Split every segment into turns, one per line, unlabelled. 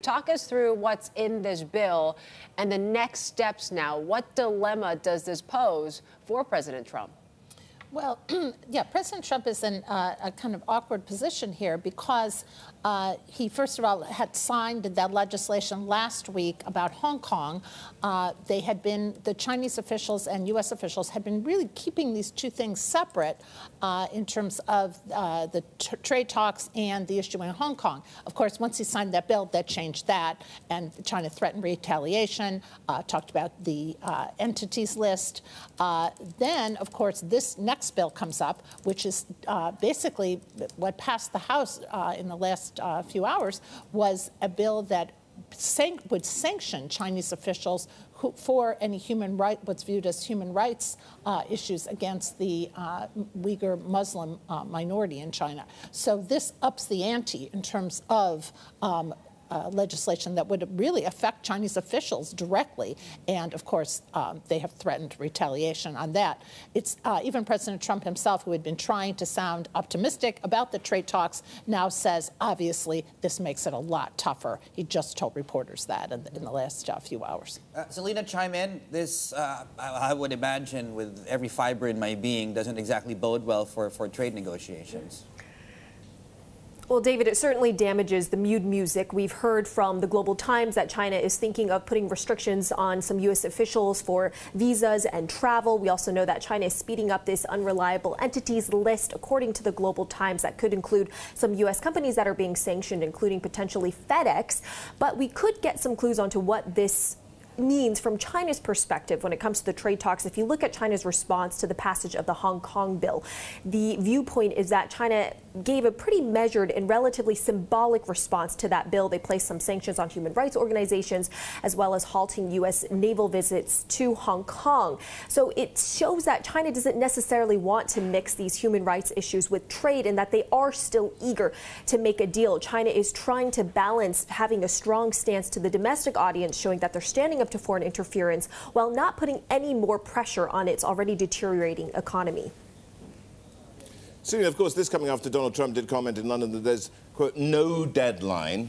Talk us through what's in this bill and the next steps now. What dilemma does this pose for President Trump?
Well, yeah, President Trump is in a kind of awkward position here because he, first of all, had signed that legislation last week about Hong Kong. The Chinese officials and U.S. officials had been really keeping these two things separate in terms of the trade talks and the issue in Hong Kong. Of course, once he signed that bill, that changed that, and China threatened retaliation, talked about the entities list. Then, of course, this next bill comes up, which is basically what passed the House in the last few hours, was a bill that would sanction Chinese officials for any what's viewed as human rights issues against the Uyghur Muslim minority in China. So this ups the ante in terms of legislation that would really affect Chinese officials directly. And, of course, they have threatened retaliation on that. It's even President Trump himself, who had been trying to sound optimistic about the trade talks, now says, obviously, this makes it a lot tougher. He just told reporters that in the last few hours.
Selina, chime in. This, I would imagine, with every fiber in my being, doesn't exactly bode well for trade negotiations.
Well, David, it certainly damages the mood music. We've heard from the Global Times that China is thinking of putting restrictions on some U.S. officials for visas and travel. We also know that China is speeding up this unreliable entities list, according to the Global Times, that could include some U.S. companies that are being sanctioned, including potentially FedEx. But we could get some clues onto what this means from China's perspective when it comes to the trade talks. If you look at China's response to the passage of the Hong Kong bill, the viewpoint is that China gave a pretty measured and relatively symbolic response to that bill. They placed some sanctions on human rights organizations, as well as halting U.S. naval visits to Hong Kong. So it shows that China doesn't necessarily want to mix these human rights issues with trade, and that they are still eager to make a deal. China is trying to balance having a strong stance to the domestic audience, showing that they're standing up to foreign interference while not putting any more pressure on its already deteriorating economy.
Selina, of course, this coming after Donald Trump did comment in London that there's, quote, no deadline.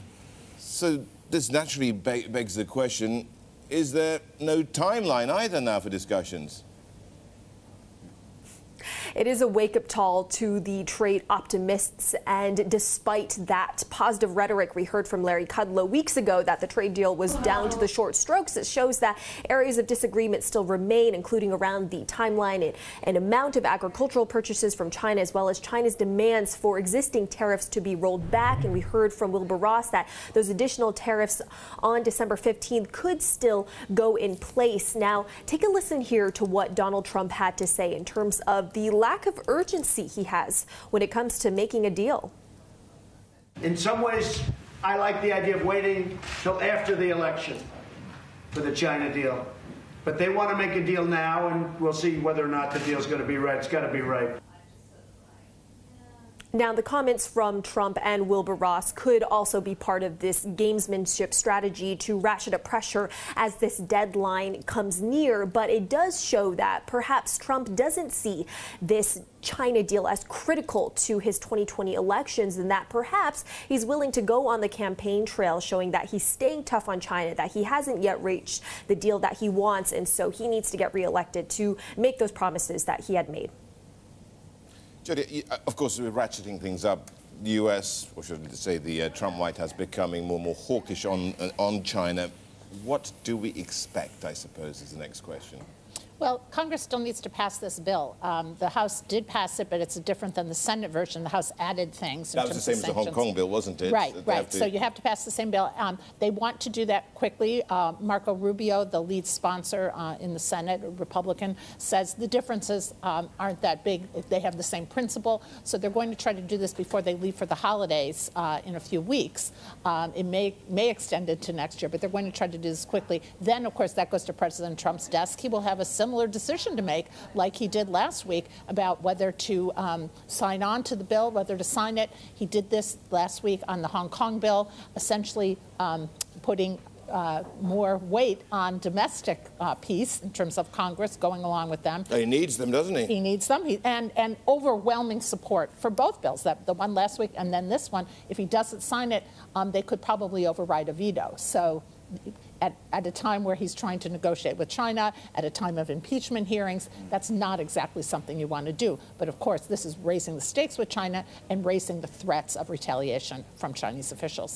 So this naturally begs the question, is there no timeline either now for discussions?
It is a wake-up call to the trade optimists, and despite that positive rhetoric we heard from Larry Kudlow weeks ago that the trade deal was down to the short strokes, it shows that areas of disagreement still remain, including around the timeline and amount of agricultural purchases from China, as well as China's demands for existing tariffs to be rolled back. And we heard from Wilbur Ross that those additional tariffs on December 15th could still go in place. Now, take a listen here to what Donald Trump had to say in terms of the lack of urgency he has when it comes to making a deal.
In some ways, I like the idea of waiting till after the election for the China deal. But they want to make a deal now, and we'll see whether or not the deal's going to be right. It's got to be right.
Now, the comments from Trump and Wilbur Ross could also be part of this gamesmanship strategy to ratchet up pressure as this deadline comes near. But it does show that perhaps Trump doesn't see this China deal as critical to his 2020 elections, and that perhaps he's willing to go on the campaign trail showing that he's staying tough on China, that he hasn't yet reached the deal that he wants, and so he needs to get reelected to make those promises that he had made.
Jodi, of course, we're ratcheting things up. The U.S., or should I say the Trump White House, becoming more and more hawkish on China. What do we expect, I suppose, is the next question.
Well, Congress still needs to pass this bill. The House did pass it, but it's different than the Senate version. The House added things.
That was the same as the Hong Kong bill, wasn't it?
Right, right. So you have to pass the same bill. They want to do that quickly. Marco Rubio, the lead sponsor in the Senate, a Republican, says the differences aren't that big. They have the same principle. So they're going to try to do this before they leave for the holidays in a few weeks. It may extend into next year, but they're going to try to do this quickly. Then, of course, that goes to President Trump's desk. He will have a similar decision to make, like he did last week, about whether to sign on to the bill, whether to sign it. He did this last week on the Hong Kong bill, essentially putting more weight on domestic peace in terms of Congress going along with them.
He needs them, doesn't he?
He needs them, and overwhelming support for both bills. The one last week and then this one. If he doesn't sign it, they could probably override a veto. So at a time where he's trying to negotiate with China, at a time of impeachment hearings, that's not exactly something you want to do. But of course, this is raising the stakes with China and raising the threats of retaliation from Chinese officials.